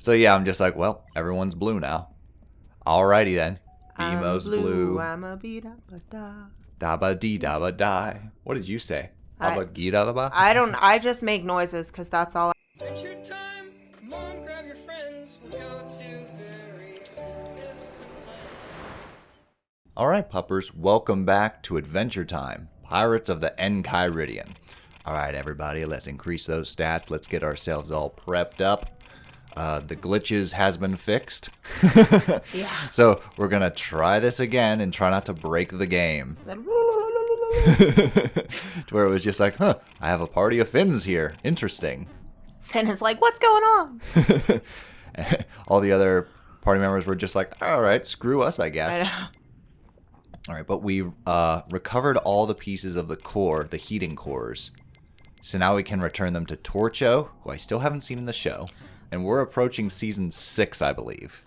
So yeah, I'm just like, well, everyone's blue now. Alrighty then. Bemo's blue. I'm a bee-da-ba-da. Daba dee daba die. What did you say? Aba gee da ba? I just make noises because that's all. Adventure time! Come on, grab your friends. We'll go to very distant lands. Alright, puppers, welcome back to Adventure Time. Pirates of the Enchiridion. Alright, everybody, let's increase those stats. Let's get ourselves all prepped up. The glitches has been fixed. Yeah. So we're going to try this again and try not to break the game. To where it was just like, I have a party of Finns here. Interesting. Finn is like, what's going on? All the other party members were just like, alright, screw us, I guess. Alright, but we recovered all the pieces of the core, the heating cores. So now we can return them to Torcho, who I still haven't seen in the show. And we're approaching Season 6, I believe.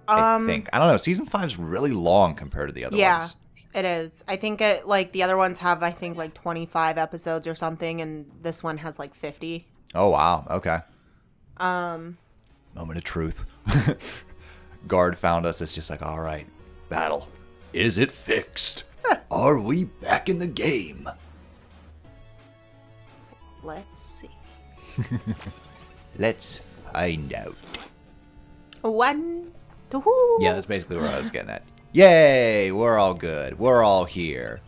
I think. I don't know. Season 5's really long compared to the other ones. Yeah, it is. I think the other ones have, 25 episodes or something, and this one has, 50. Oh, wow. Okay. Moment of truth. Guard found us. It's just like, all right, battle. Is it fixed? Are we back in the game? Let's see. Let's find out. 1, 2. Yeah, that's basically where I was getting at. Yay! We're all good. We're all here.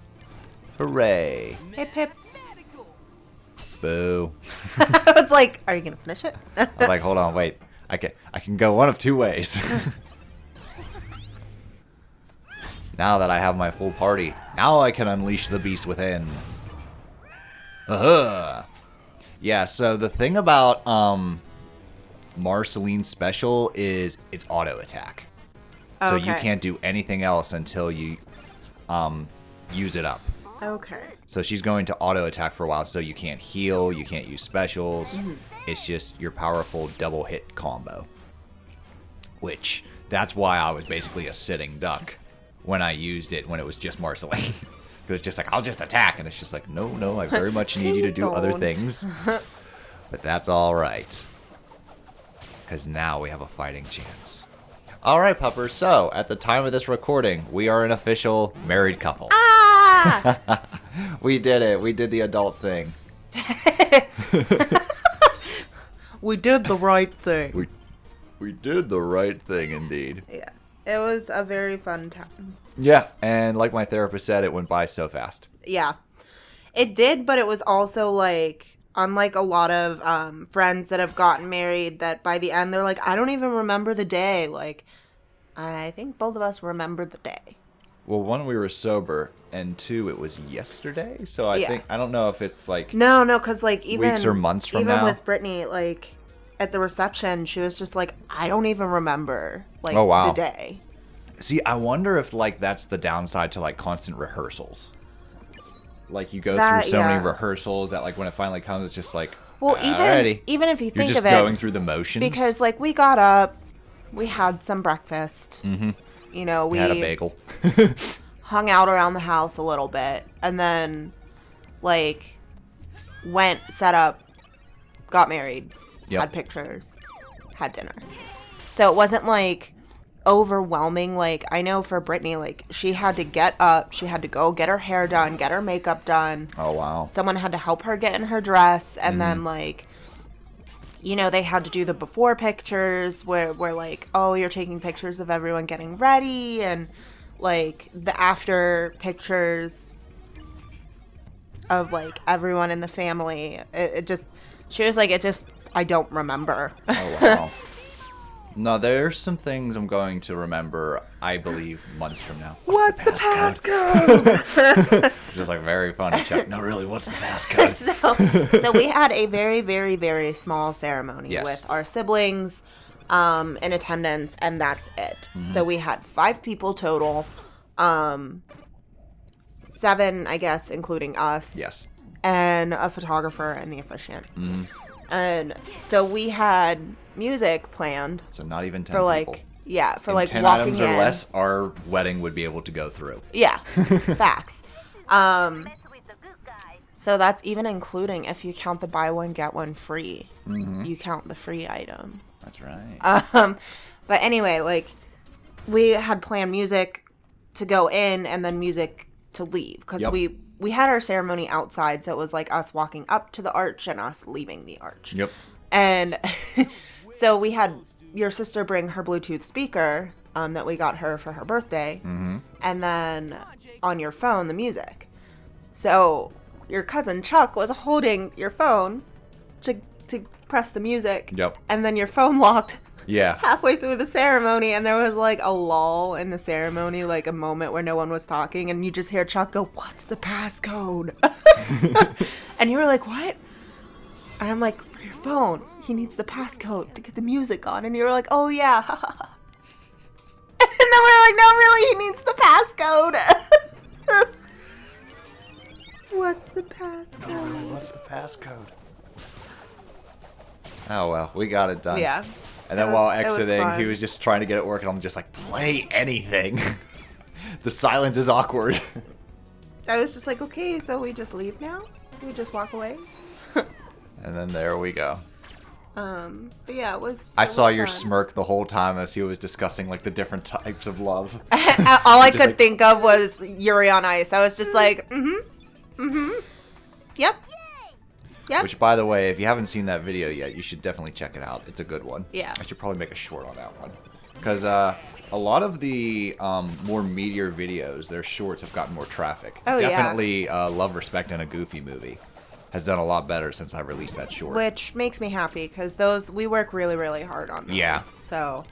Hooray. Hip, hip. Boo. I was like, are you going to finish it? I was like, hold on, wait. I can go one of two ways. Now that I have my full party, now I can unleash the beast within. Yeah, so the thing about Marceline's special is it's auto attack. So you can't do anything else until you use it up. Okay. So she's going to auto attack for a while, so you can't heal, you can't use specials. It's just your powerful double hit combo. Which, that's why I was basically a sitting duck when I used it when it was just Marceline. Because it's just like, I'll just attack. And it's just like, no, I very much need you to do other things. But that's alright. Because now we have a fighting chance. Alright, puppers. So, at the time of this recording, we are an official married couple. Ah! We did it. We did the adult thing. We did the right thing. We did the right thing, indeed. Yeah. It was a very fun time. Yeah, and like my therapist said, it went by so fast. Yeah. It did, but it was also unlike a lot of friends that have gotten married, that by the end they're like, I don't even remember the day. I think both of us remember the day. Well, one, we were sober, and two, it was yesterday. So I think, I don't know if it's No, because even weeks or months from now. Even with Brittany, at the reception, she was just like, I don't even remember oh, wow. the day. See, I wonder if that's the downside to constant rehearsals. You go through so many rehearsals that when it finally comes, it's just well, alrighty. even if you think You're of just it, going through the motions. because we got up, we had some breakfast. Mm-hmm. We had a bagel. hung out around the house a little bit, and then went, set up, got married, had pictures, had dinner. So it wasn't overwhelming. I know for Brittany, she had to get up, she had to go get her hair done, get her makeup done. Oh, wow. Someone had to help her get in her dress, and then they had to do the before pictures where oh, you're taking pictures of everyone getting ready, and the after pictures of everyone in the family. She was I don't remember. Oh, wow. No, there's some things I'm going to remember, I believe, months from now. What's the passcode? Just very funny. Check. No, really, what's the passcode? So we had a very, very, very small ceremony with our siblings in attendance, and that's it. Mm-hmm. So we had 5 people total, 7, I guess, including us. Yes. And a photographer and the officiant. Mm-hmm. And so we had music planned. So not even 10 people. Yeah, for in 10 walking items in. or less, our wedding would be able to go through. Yeah, facts. So that's even including if you count the buy one, get one free. You count the free item. That's right. But anyway, like, we had planned music to go in and then music to leave. Because Yep. we had our ceremony outside, so it was like us walking up to the arch and us leaving the arch. Yep. And so we had your sister bring her Bluetooth speaker that we got her for her birthday. And then on your phone, the music. So your cousin Chuck was holding your phone to press the music. Yep. And then your phone locked Yeah. halfway through the ceremony, and there was like a lull in the ceremony, like a moment where no one was talking, and you just hear Chuck go, "What's the passcode?" And you were like, "What?" And I'm like, "For your phone. He needs the passcode to get the music on." And you were like, "Oh yeah." And then we were like, "No, really, he needs the passcode." What's the passcode? What's the passcode? Oh, well, we got it done. Yeah. And then It was- while it was exiting, fun. he was just trying to get it working. I'm just like, play anything. The silence is awkward. I was just like, "Okay, so we just leave now? We just walk away?" And then there we go. But yeah, it was. I it saw was your fun. smirk the whole time as he was discussing like the different types of love. All I Just could like- think of was Yuri on Ice. I was just like, yep. Yep. Which, by the way, if you haven't seen that video yet, you should definitely check it out. It's a good one. Yeah. I should probably make a short on that one. Because a lot of the more meatier videos, their shorts have gotten more traffic. Oh, yeah. Definitely Love, Respect, and a Goofy movie has done a lot better since I released that short. Which makes me happy because we work really, really hard on those. Yeah. So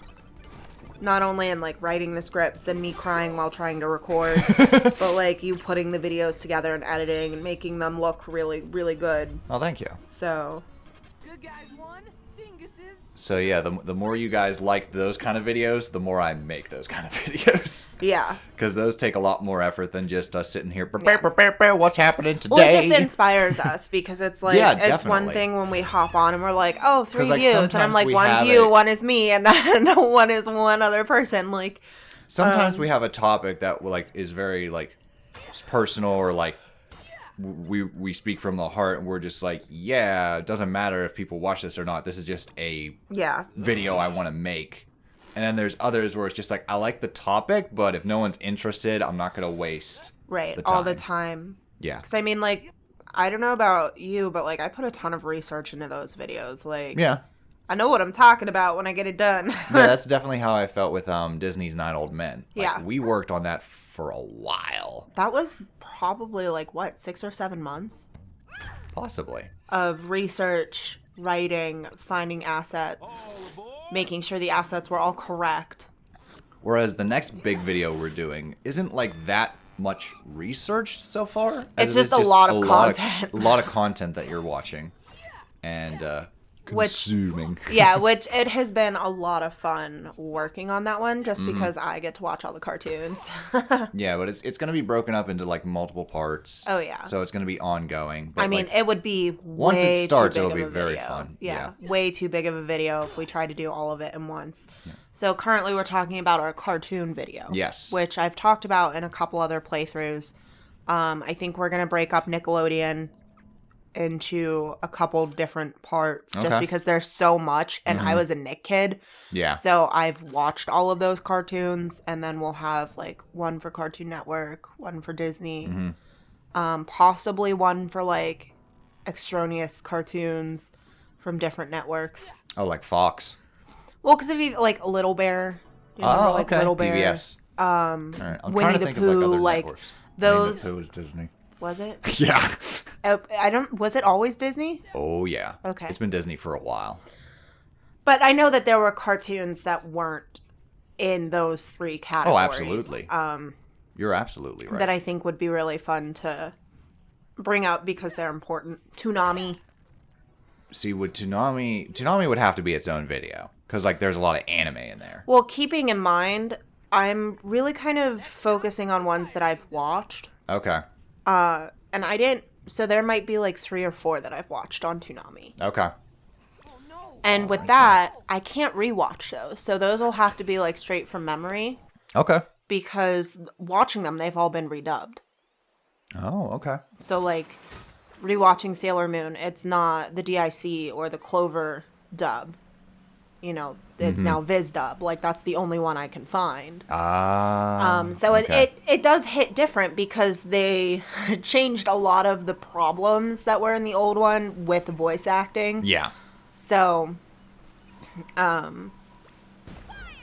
not only in like writing the scripts and me crying while trying to record, but like you putting the videos together and editing and making them look really, really good. Oh, thank you. So Good guys won. Dinguses. So yeah, the more you guys like those kind of videos, the more I make those kind of videos. yeah. Because those take a lot more effort than just us sitting here. Yeah. What's happening today? Well, it just inspires us because it's like Yeah, it's one definitely. thing when we hop on and we're like, oh, 3 like, views, and I'm sometimes like, we one's have you, it- one is me, and then one is one other person. Like, Sometimes we have a topic that like is very like personal or like we speak from the heart and we're just like, yeah, it doesn't matter if people watch this or not. This is just a yeah, video I want to make. And then there's others where it's just like, I like the topic, but if no one's interested, I'm not gonna waste right, the all the time. time. Yeah. Because I mean, like, I don't know about you, but like, I put a ton of research into those videos. Like, Yeah. I know what I'm talking about when I get it done. Yeah, that's definitely how I felt with Disney's 9 Old Men. Like, Yeah. we worked on that for a while. That was probably like what 6 or 7 months Possibly. of research, writing, finding assets, making sure the assets were all correct. Whereas the next big video we're doing isn't like that much researched so far. It's as it just is a lot of content. A lot of content that you're watching and consuming. Yeah, which it has been a lot of fun working on that one Mm-hmm. just because I get to watch all the cartoons. Yeah, but it's going to be broken up into like multiple parts. Oh, yeah. So it's going to be ongoing. But I mean, like, it would be once it way starts, too big it'll be of a very video. fun. Yeah, Yeah. way too big of a video if we try to do all of it in once. So currently we're talking about our cartoon video. Yes. Which I've talked about in a couple other playthroughs. I think we're going to break up Nickelodeon into a couple different parts just Okay. because there's so much and I was a Nick kid. yeah. So I've watched all of those cartoons, and then we'll have like one for Cartoon Network, one for Disney, possibly one for like extraneous cartoons from different networks. Oh, like Fox. Well, because if you like Little Bear, you remember, like Little Bear, PBS. All right. I'm Winnie trying to the think Pooh, of like other like, networks. those- Winnie the Pooh is Disney. was it? Yeah. I don't. Was it always Disney? Oh yeah. Okay. It's been Disney for a while. But I know that there were cartoons that weren't in those 3 categories. Oh, absolutely. You're absolutely right. That I think would be really fun to bring out because they're important. Toonami. See, with Toonami would have to be its own video because like there's a lot of anime in there. Well, keeping in mind, I'm really kind of focusing on ones that I've watched. Okay. And I didn't. So there might be like 3 or 4 that I've watched on Toonami. Okay. And with that, I can't rewatch those. So those will have to be like straight from memory Okay. because watching them, they've all been redubbed. Oh, okay. So like rewatching Sailor Moon, it's not the DIC or the Clover dub. You know, it's now Viz dub. Like, that's the only one I can find. So okay. it does hit different because they changed a lot of the problems that were in the old one with voice acting. Yeah. So,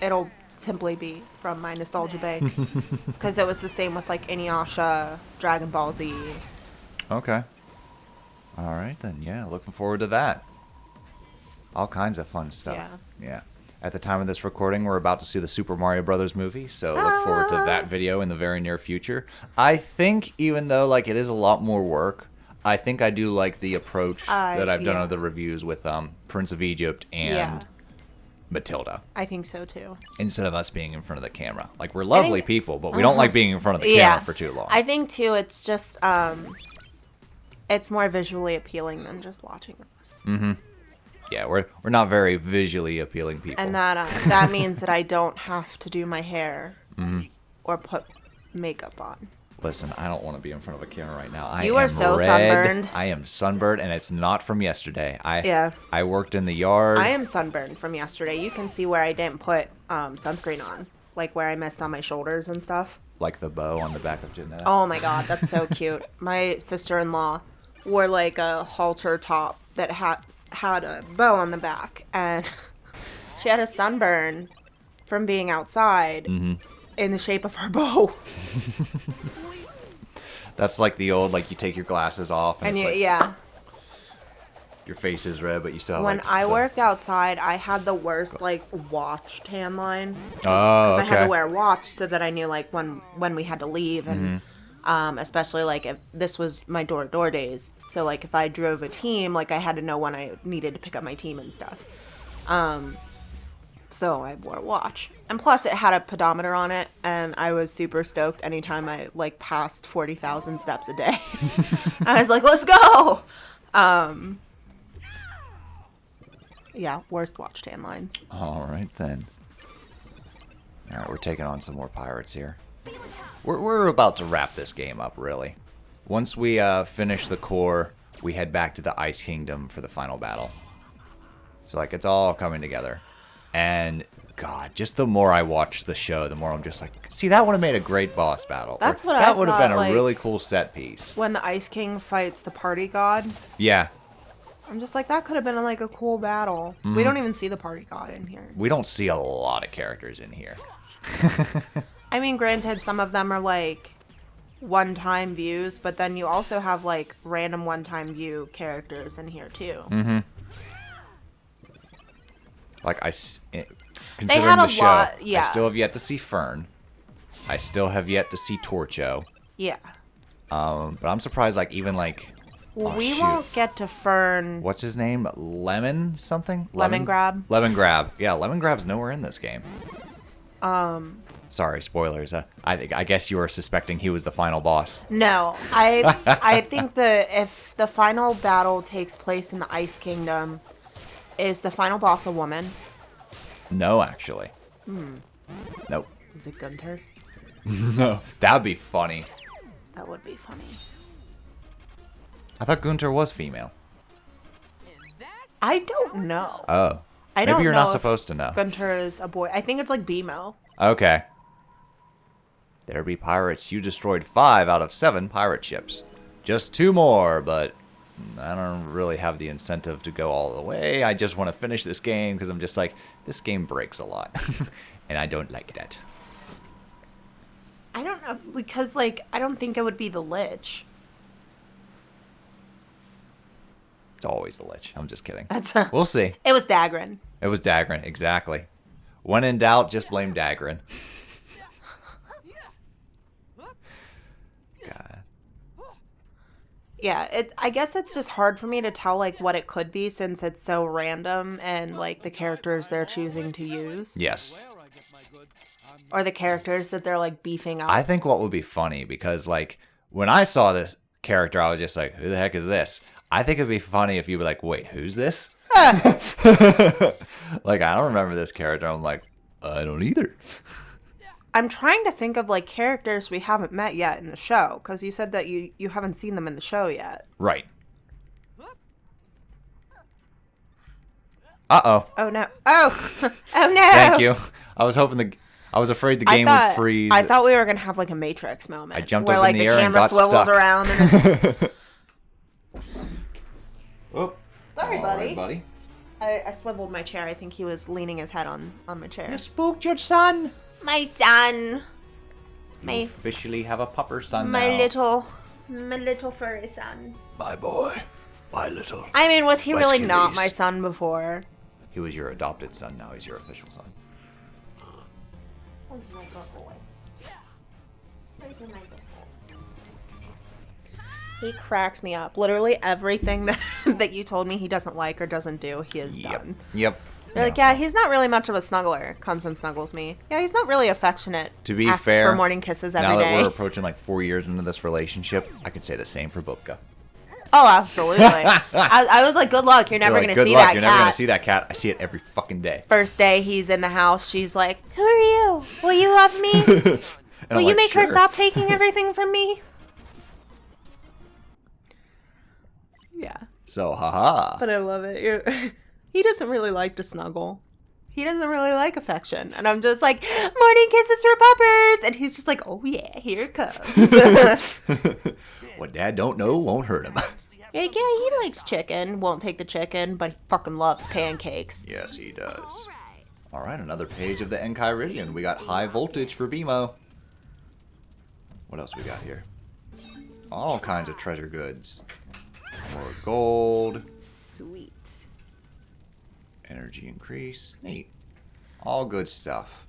it'll simply be from my nostalgia bank. Because it was the same with, like, Inuyasha, Dragon Ball Z. Okay. All right, then. Yeah, looking forward to that. All kinds of fun stuff. Yeah. At the time of this recording, we're about to see the Super Mario Brothers movie, so look forward to that video in the very near future. I think, even though like it is a lot more work, I think I do like the approach that I've done on the reviews with Prince of Egypt and Matilda. I think so too. Instead of us being in front of the camera. Like, we're lovely people, but we don't like being in front of the camera for too long. I think too it's just it's more visually appealing than just watching us. Yeah, we're not very visually appealing people. And that means that I don't have to do my hair or put makeup on. Listen, I don't want to be in front of a camera right now. You are so red. sunburned. I am sunburned, and it's not from yesterday. Yeah. I worked in the yard. I am sunburned from yesterday. You can see where I didn't put sunscreen on, like where I missed on my shoulders and stuff. Like the bow on the back of Jeanette. Oh my god, that's so cute. My sister-in-law wore like a halter top that had a bow on the back, and she had a sunburn from being outside in the shape of her bow. That's like the old, like, you take your glasses off and it's like, your face is red, but you still have, When like, I worked outside, I had the worst, like, watch tan line. Oh, okay. I had to wear a watch so that I knew, like, when we had to leave. And especially, like, if this was my door-to-door days. So, like, if I drove a team, like, I had to know when I needed to pick up my team and stuff. So I wore a watch. And plus, it had a pedometer on it, and I was super stoked anytime I, like, passed 40,000 steps a day. I was like, let's go! Yeah, worst watch tan lines. All right, then. All right, we're taking on some more pirates here. We're about to wrap this game up, really. Once we finish the core, we head back to the Ice Kingdom for the final battle. So, like, it's all coming together. And, God, just the more I watch the show, the more I'm just like, see, that would have made a great boss battle. That's what I That would have been thought, a like, really cool set piece. When the Ice King fights the party god, Yeah. I'm just like, that could have been like a cool battle. We don't even see the party god in here. We don't see a lot of characters in here. I mean, granted, some of them are like one-time views, but then you also have like random one-time view characters in here too. Like, considering had a the show, lot, I still have yet to see Fern. I still have yet to see Torcho. Yeah. But I'm surprised, like, even, like... Well, oh, we shoot. won't get to Fern. What's his name? Lemon something? Lemon Grab? Lemon Grab. Yeah, Lemon Grab's nowhere in this game. Sorry, spoilers. I guess you were suspecting he was the final boss. No, I think that if the final battle takes place in the Ice Kingdom, is the final boss a woman? No, actually. Nope. Is it Gunter? No. That'd be funny. That would be funny. I thought Gunter was female. I don't know. Oh. I don't Maybe you're know not if supposed to know. Gunter is a boy. I think it's like BMO. Okay. There be pirates. You destroyed 5 out of 7 pirate ships. Just 2 more, but I don't really have the incentive to go all the way. I just want to finish this game because I'm just like, this game breaks a lot. And I don't like that. I don't know, because, like, I don't think it would be the Lich. It's always the Lich. I'm just kidding. We'll see. It was Dagran. It was Dagran, exactly. When in doubt, just blame Dagran. God. Yeah, I guess it's just hard for me to tell, like, what it could be since it's so random and, like, the characters they're choosing to use. Yes. Or the characters that they're, like, beefing up. I think what would be funny, because, like, when I saw this character, I was just like, who the heck is this? I think it'd be funny if you were like, wait, who's this? Like, I don't remember this character. I'm like, I don't either. I'm trying to think of, like, characters we haven't met yet in the show, because you said that you haven't seen them in the show yet. Right. Uh-oh. Oh, no. Oh. Oh, no. Thank you. I was afraid the game would freeze. I thought we were going to have like a Matrix moment. I jumped where up in like the air and camera got swivels stuck. around and it's just... Oh. Sorry, All buddy. right, buddy. I swiveled my chair. I think he was leaning his head on my chair. You spooked your son. My son. You officially have a pupper son My now. little furry son. My boy. My little. I mean, was he really not Weskilies. my son before? He was your adopted son. Now he's your official son. He cracks me up. Literally everything that you told me he doesn't like or doesn't do, he has done. Yep. They're like, yeah, he's not really much of a snuggler. Comes and snuggles me. Yeah, he's not really affectionate. To be Asks fair, for morning kisses every now day. that we're approaching like 4 years into this relationship, I could say the same for Bubka. Oh, absolutely. I was like, good luck. You're never You're going like, to see "Good luck, that You're cat. never gonna see that cat. I see it every fucking day. First day he's in the house, she's like, who are you? Will you love me? And Will I'm you like, make her "Sure." stop taking everything from me? Yeah. So, haha. But I love it. He doesn't really like to snuggle. He doesn't really like affection. And I'm just like, morning kisses for puppers. And he's just like, oh yeah, here it comes. What Dad don't know won't hurt him. Yeah, he likes chicken. Won't take the chicken, but he fucking loves pancakes. Yes, he does. All right, another page of the Enchiridion. We got high voltage for BMO. What else we got here? All kinds of treasure goods. More gold. Sweet. Energy increase. Neat. All good stuff.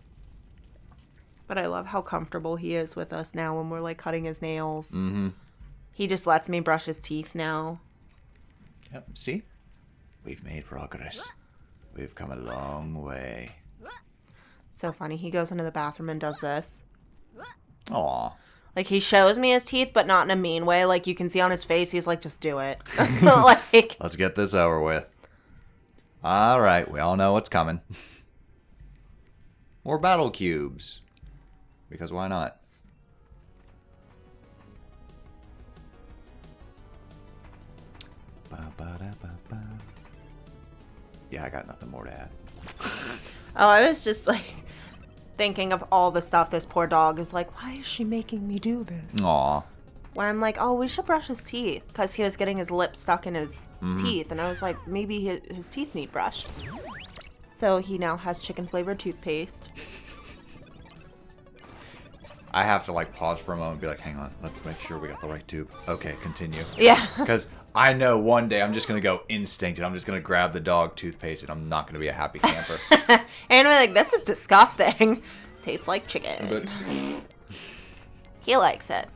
But I love how comfortable he is with us now when we're like cutting his nails. Mm-hmm. He just lets me brush his teeth now. Yep, see? We've made progress. We've come a long way. So funny. He goes into the bathroom and does this. Aw. Like, he shows me his teeth, but not in a mean way. Like, you can see on his face, he's like, just do it. Like, Let's get this over with. All right, we all know what's coming. More battle cubes. Because why not? Ba-ba-da-ba-ba. Yeah, I got nothing more to add. oh, I was just like thinking of all the stuff this poor dog is like, why is she making me do this? Aw. When I'm like, oh, we should brush his teeth because he was getting his lips stuck in his teeth. And I was like, maybe his teeth need brushed. So he now has chicken flavored toothpaste. I have to like pause for a moment and be like, hang on, let's make sure we got the right tube. Okay, continue. Yeah. Because I know one day I'm just going to go instinct and I'm just going to grab the dog toothpaste and I'm not going to be a happy camper. And we're like, this is disgusting. Tastes like chicken. But He likes it.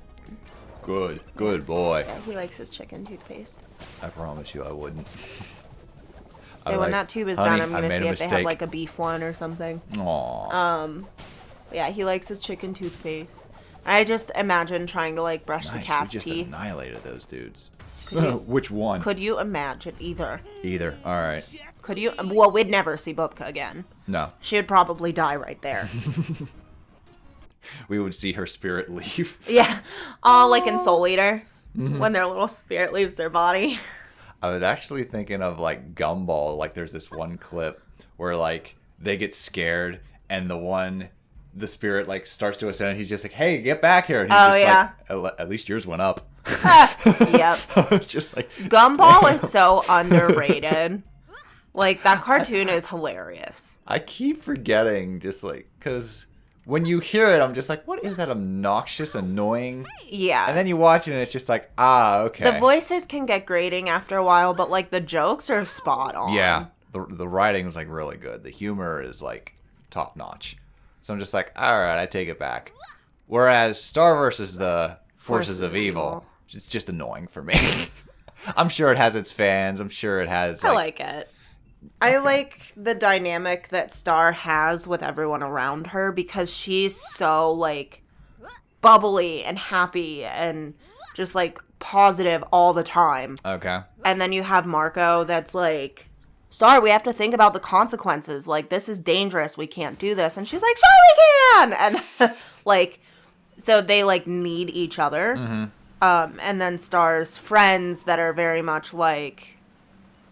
good boy. Yeah, he likes his chicken toothpaste. I promise you I wouldn't. So when that tube is honey, done, I'm I going to made see a if they have mistake. like a beef one or something. Aw. Yeah, he likes his chicken toothpaste. I just imagine trying to like brush the Nice, cat's we just teeth. annihilated those dudes. you- Which one? Could you imagine either? Either. All right. Could you? Well, we'd never see Bubka again. No. She would probably die right there. We would see her spirit leave. Yeah. Oh, like in Soul Eater, when their little spirit leaves their body. I was actually thinking of like Gumball. Like there's this one clip where like they get scared and the spirit like starts to ascend and he's just like, hey, get back here. And he's Oh, just yeah. like, at least yours went up. Yep. It's just like, Gumball is so underrated. Like, that cartoon is hilarious. I keep forgetting just like, because when you hear it, I'm just like, what is that obnoxious, annoying? Yeah. And then you watch it and it's just like, okay. The voices can get grating after a while, but, like, the jokes are spot on. Yeah. The writing is like really good. The humor is like top notch. So I'm just like, all right, I take it back. Whereas Star versus the Forces of Evil, it's just annoying for me. I'm sure it has its fans. I'm sure it has. I like it. I like the dynamic that Star has with everyone around her because she's so, like, bubbly and happy and just, like, positive all the time. Okay. And then you have Marco that's like, Star, we have to think about the consequences. Like, this is dangerous. We can't do this. And she's like, sure we can! And, like, so they, like, need each other. And then Star's friends that are very much, like,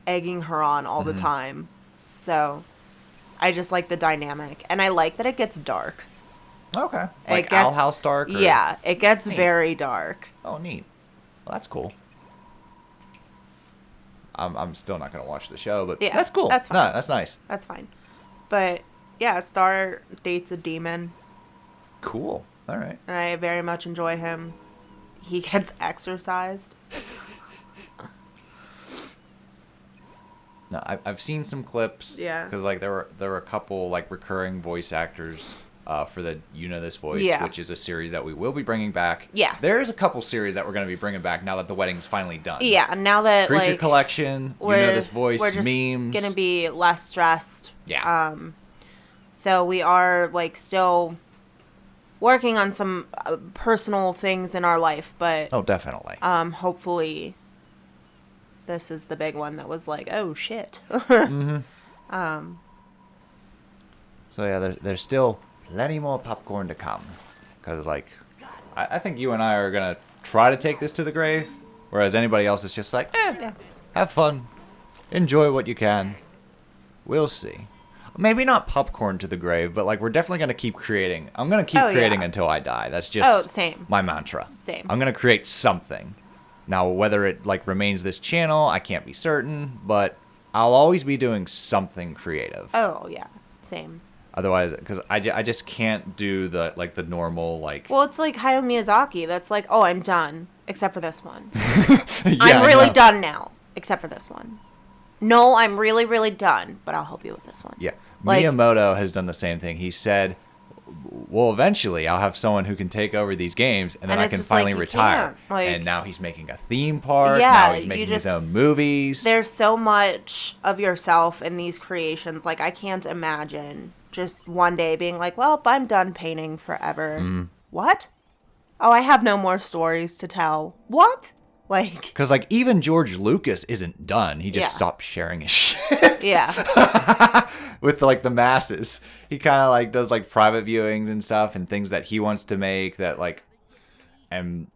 egging her on all the time. So I just like the dynamic. And I like that it gets dark. Okay. It Like gets- Owl House Dark? Or... Yeah, it gets Neat. very dark. Oh, neat. Well, that's cool. I'm still not going to watch the show, but Yeah, that's cool. that's fine. No, that's nice. That's fine. But yeah, Star dates a demon. Cool. All right. And I very much enjoy him. He gets exercised. No, I've seen some clips. Yeah. Because like there were a couple like recurring voice actors for the You Know This Voice, Yeah. which is a series that we will be bringing back. Yeah. There's a couple series that we're going to be bringing back now that the wedding's finally done. Yeah, now that Creature like Collection, You Know This Voice, we're just memes. gonna be less stressed. Yeah. So we are like still working on some personal things in our life, but Oh, definitely. hopefully this is the big one that was like, oh shit. So yeah, there's still plenty more popcorn to come. Because like, I think you and I are gonna try to take this to the grave, whereas anybody else is just like, Yeah. have fun, enjoy what you can. We'll see. Maybe not popcorn to the grave, but like we're definitely gonna keep creating. I'm gonna keep Oh, creating yeah. until I die. That's just Oh, same. my mantra. Same. I'm gonna create something. Now, whether it like remains this channel, I can't be certain, but I'll always be doing something creative. Oh yeah, same. Otherwise, because I just can't do the like the normal like. Well, it's like Hayao Miyazaki. That's like, oh, I'm done, except for this one. Yeah, I'm I really know. done now, except for this one. No, I'm really, really done, but I'll help you with this one. Yeah, Like- Miyamoto has done the same thing. He said, "Well, eventually, I'll have someone who can take over these games, and then And I it's can just like, finally you retire." can't, like- And now he's making a theme park. Yeah, now he's you making just- his own movies. There's so much of yourself in these creations. Like, I can't imagine just one day being like, well, I'm done painting forever. Mm-hmm. What? Oh, I have no more stories to tell. What? Like, Because like even George Lucas isn't done. He just Yeah. stopped sharing his shit yeah. with like the masses. He kind of like does like private viewings and stuff and things that he wants to make that like, and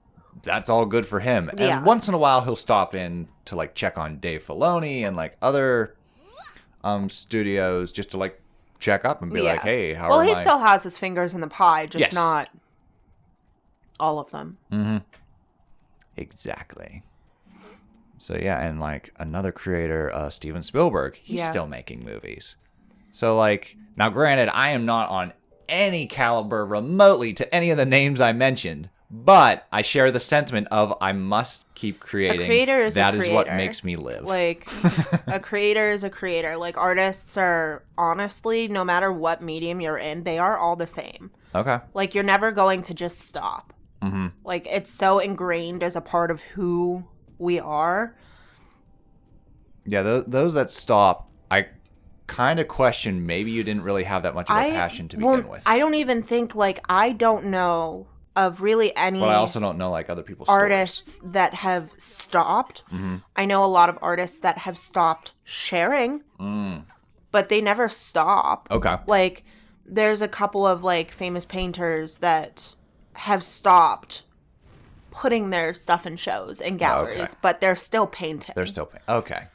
that's all good for him. Yeah. And once in a while he'll stop in to like check on Dave Filoni and like other studios just to like check up and be Yeah. like, hey, how well, are he my... still has his fingers in the pie, just Yes. not all of them. Exactly. So yeah, and like another creator, Steven Spielberg, he's Yeah. still making movies. So like, now granted, I am not on any caliber remotely to any of the names I mentioned, but I share the sentiment of I must keep creating. A creator is That a is what creator. makes me live. Like, a creator is a creator. Like, artists are, honestly, no matter what medium you're in, they are all the same. Okay. Like, you're never going to just stop. Mm-hmm. Like, it's so ingrained as a part of who we are. Yeah, those that stop, I kind of question maybe you didn't really have that much of a passion to begin with. I don't even think, like, I don't know of really any But I also don't know like other people's artists that have stopped. Mm-hmm. I know a lot of artists that have stopped sharing, but they never stop. stories. Okay. Like, there's a couple of, like, famous painters that have stopped putting their stuff in shows and galleries, Okay. but they're still painting. They're still paying. Okay.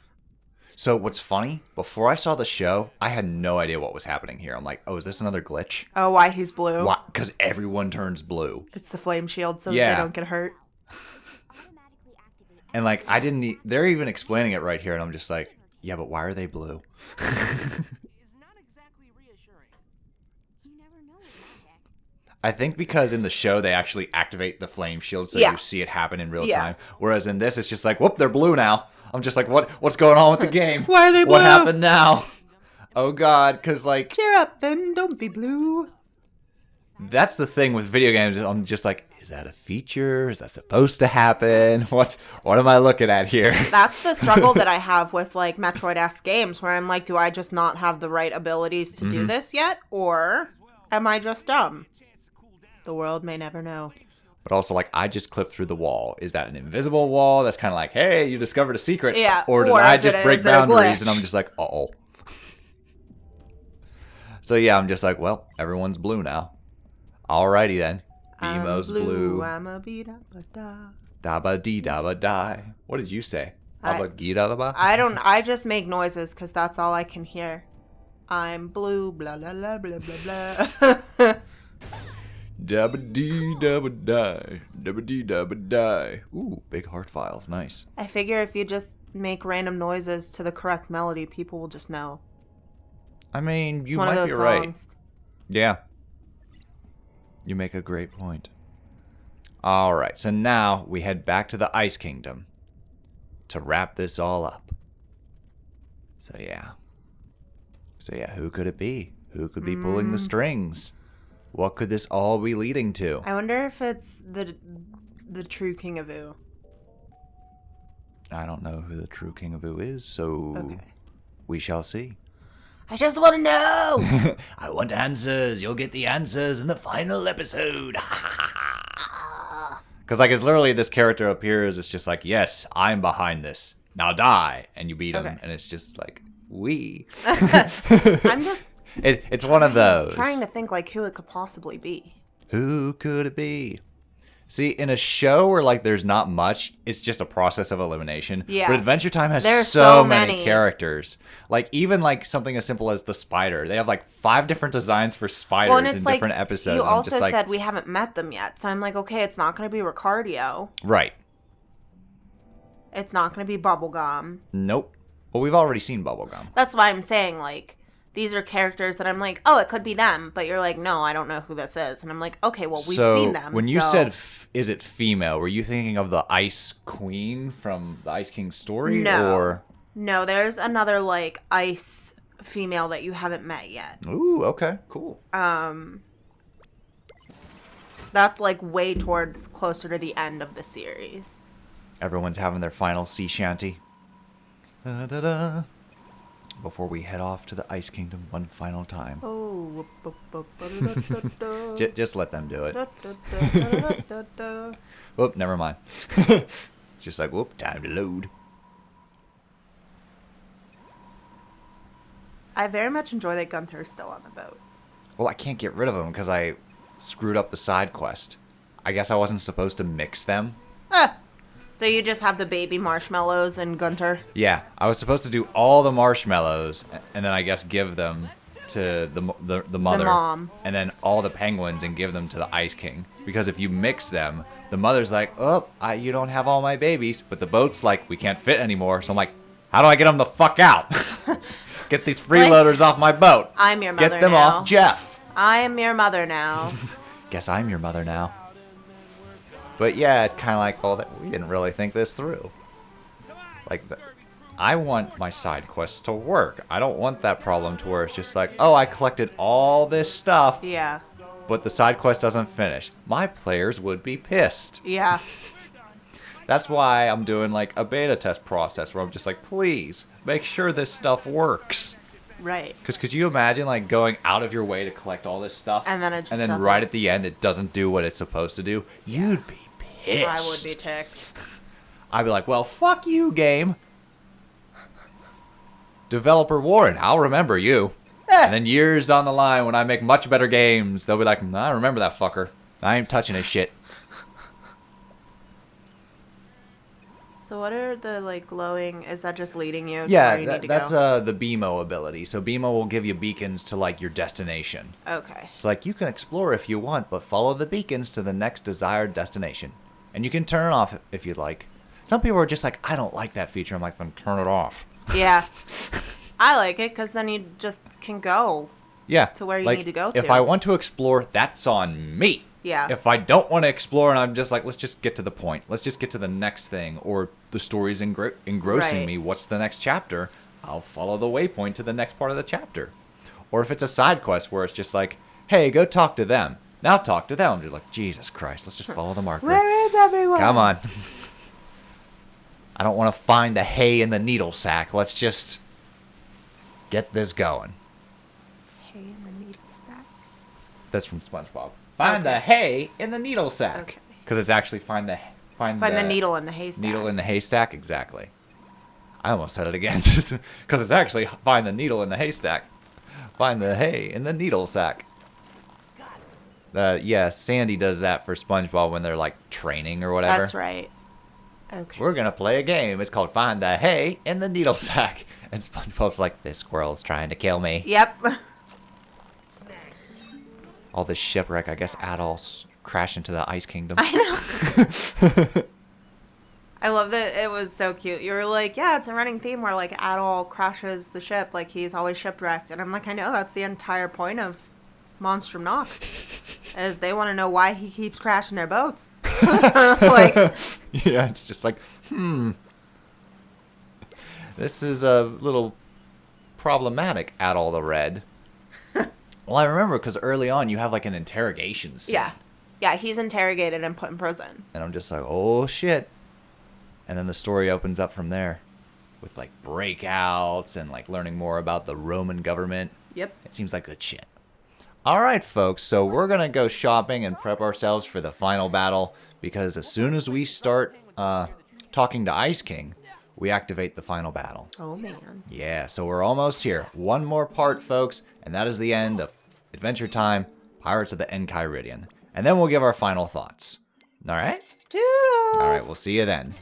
So what's funny, before I saw the show, I had no idea what was happening here. I'm like, oh, is this another glitch? Oh, why he's blue? Why? Because everyone turns blue. It's the flame shield so Yeah. that they don't get hurt. And like, I didn't, they're even explaining it right here. And I'm just like, yeah, but why are they blue? Is not exactly reassuring. You never know with magic. I think because in the show, they actually activate the flame shield so Yeah. you see it happen in real Yeah. time. Whereas in this, it's just like, whoop, they're blue now. I'm just like, what's going on with the game? Why are they What blue? happened now? Oh, God. Because like, Cheer up, then. Don't be blue. that's the thing with video games. I'm just like, is that a feature? Is that supposed to happen? What am I looking at here? That's the struggle that I have with, like, Metroid-esque games, where I'm like, do I just not have the right abilities to do this yet? Or am I just dumb? The world may never know. But also, like, I just clipped through the wall. Is that an invisible wall? That's kind of like, hey, you discovered a secret. Yeah, Or did or I is just it- break is it a boundaries? glitch? And I'm just like, uh-oh. So, yeah, I'm just like, well, everyone's blue now. Alrighty, then. Bemo's blue. I'm a bee-da-ba-da. Dabba-dee-dabba-die. What did you say? I- Abba-gee-da-da-ba? I just make noises because that's all I can hear. I'm blue, blah, blah, blah, blah, blah, blah. Dabba dee dabba die. Dabba dee dabba die. Ooh, big heart files. Nice. I figure if you just make random noises to the correct melody, people will just know. I mean, It's you one of might those be right. songs. Yeah. You make a great point. Alright, so now we head back to the Ice Kingdom to wrap this all up. So yeah, who could it be? Who could be pulling the strings? What could this all be leading to? I wonder if it's the true King of Ooh. I don't know who the true King of Ooh is, so Okay. we shall see. I just want to know! I want answers. You'll get the answers in the final episode. Because, like, it's literally this character appears. It's just like, yes, I'm behind this. Now die. And you beat him. Okay. And it's just like, we. I'm just It's one of those. trying to think, like, who it could possibly be. Who could it be? See, in a show where, like, there's not much, it's just a process of elimination. Yeah. But Adventure Time has There's so so many many. characters. Like, even, like, something as simple as the spider. They have, like, 5 different designs for spiders Well, and in it's like, different episodes. you and I'm also just like, said we haven't met them yet. So I'm like, okay, it's not going to be Ricardio. right. It's not going to be Bubblegum. Nope. Well, we've already seen Bubblegum. That's why I'm saying, like, these are characters that I'm like, oh, it could be them. But you're like, no, I don't know who this is. And I'm like, okay, well, we've So, seen them. when you so- said, is it female, were you thinking of the Ice Queen from the Ice King story? No. Or... No, there's another, like, ice female that you haven't met yet. Ooh, okay, cool. That's, like, way towards closer to the end of the series. Everyone's having their final sea shanty. Da-da-da. Before we head off to the Ice Kingdom one final time. Oh. Just let them do it. Whoop, never mind. Just like, whoop, time to load. I very much enjoy that Gunther's still on the boat. Well, I can't get rid of him because I screwed up the side quest. I guess I wasn't supposed to mix them. So you just have the baby marshmallows and Gunther? Yeah, I was supposed to do all the marshmallows and then I guess give them to the mother. mom. And then all the penguins and give them to the Ice King. Because if you mix them, the mother's like, oh, you don't have all my babies. But the boat's like, we can't fit anymore. So I'm like, how do I get them the fuck out? Get these freeloaders off my boat. I'm your mother Get them now. off Jeff. I am your mother now. Guess I'm your mother now. But yeah, it's kind of like, well, we didn't really think this through. Like, I want my side quests to work. I don't want that problem to where it's just like, oh, I collected all this stuff, Yeah. but the side quest doesn't finish. My players would be pissed. Yeah. That's why I'm doing like a beta test process where I'm just like, please, make sure this stuff works. Right. Because could you imagine like going out of your way to collect all this stuff, And then it just and then doesn't. right at the end it doesn't do what it's supposed to do? You'd be pissed. I would be ticked. I'd be like, well, fuck you, game. Developer Warren, I'll remember you. And then years down the line, when I make much better games, they'll be like, I remember that fucker. I ain't touching his shit. So what are the, like, glowing... Is that just leading you to Yeah, where you need to that's go? the BMO ability. So BMO will give you beacons to, like, your destination. Okay. It's like, you can explore if you want, but follow the beacons to the next desired destination. And you can turn it off if you'd like. Some people are just like, I don't like that feature. I'm like, then turn it off. Yeah. I like it, because then you just can go. Yeah. To where you like, need to go If to. I want to explore, that's on me. Yeah. If I don't want to explore and I'm just like, let's just get to the point. Let's just get to the next thing. Or the story's engrossing Right. me. What's the next chapter? I'll follow the waypoint to the next part of the chapter. Or if it's a side quest where it's just like, hey, go talk to them. Now talk to them. You're like, Jesus Christ, let's just follow the marker. Where is everyone? Come on. I don't want to find the hay in the needle sack. Let's just get this going. Hay in the needle sack. That's from SpongeBob. Find the hay in the needle sack. Okay. Because it's actually find the Find the needle in the haystack. needle in the haystack. Exactly. I almost said it again. Because it's actually find the needle in the haystack. Find the hay in the needle sack. Yeah, Sandy does that for SpongeBob when they're like training or whatever. That's right. Okay. We're gonna play a game. It's called Find the Hay in the Needle Sack. And SpongeBob's like, this squirrel's trying to kill me. Yep. All this shipwreck, I guess Adol's crash into the Ice Kingdom. I know. I love that it was so cute. You were like, yeah, it's a running theme where like Adol crashes the ship, like he's always shipwrecked. And I'm like, I know, that's the entire point of Monstrum Nox. Is they want to know why he keeps crashing their boats. Like, Yeah, it's just like, this is a little problematic, Adol the Red. Well, I remember because early on you have like an interrogation scene. yeah. Yeah, he's interrogated and put in prison. And I'm just like, oh shit. And then the story opens up from there with like breakouts and like learning more about the Roman government. Yep. It seems like good shit. All right, folks. So we're going to go shopping and prep ourselves for the final battle because as soon as we start talking to Ice King, we activate the final battle. Oh, man. Yeah, so we're almost here. One more part, folks, and that is the end of Adventure Time, Pirates of the Enchiridion. And then we'll give our final thoughts. All right? Toodles. All right, we'll see you then.